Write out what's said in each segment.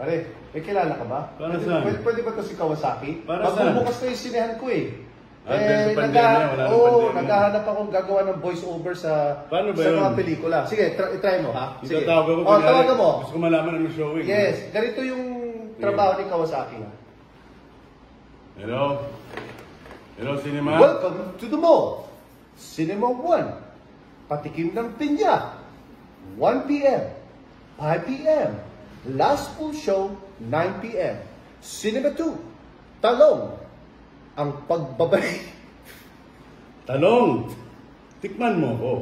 Pare, may kilala ka ba? Para saan? Pwede ba ito si Kawasaki? Para saan? Magbubukas na yung sinehan ko eh. Dahil sa pandemya, wala nang pandemya. Naghahanap akong gagawa ng voice over sa mga pelikula. Sige, try mo ha. Sige. Tawagan ko. Tawagan mo. Gusto ko malaman ano showing. Yes, ganito yung trabaho ni Kawasaki. Hello? Hello, Cinema? Welcome to the mall. Cinema 1. Patikim ng pinya. 1 p.m. 5 p.m. Last full show, 9 p.m. Cinema 2. Talong. Ang pagbabalik. Talong! Tikman mo ko.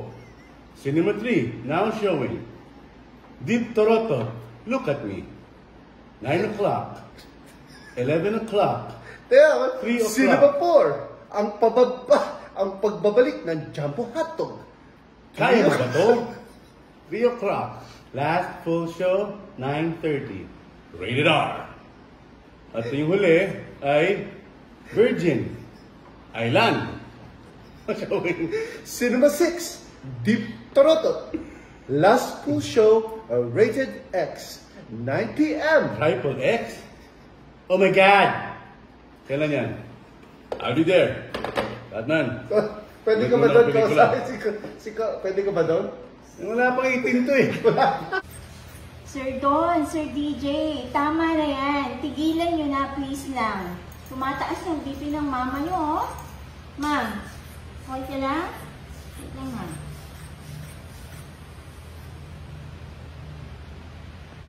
Cinema 3, now showing. Deep Toronto, look at me. 9 o'clock. 11 o'clock. 3 o'clock. Cinema 4. Ang pagbabalik ng Jumbo Hotdog. Kaya mo ba ito? 3 o'clock. Last full show, 9:30. Rated R. At yung huli ay Virgin Island. Showing. Cinema 6. Deep Toronto. Last full show, rated X. 9 p.m. Triple X? Oh my God! Kailan yan? I'll be there. Batman. Pwede ka ba doon? Pwede ka ba doon? Wala pang 18 to eh. Sir Don, Sir DJ, tama na yan. Tigilan nyo na, please lang. Tumataas yung BP ng mama nyo, oh. Ma'am, okay ka lang? Wait lang, ma'am.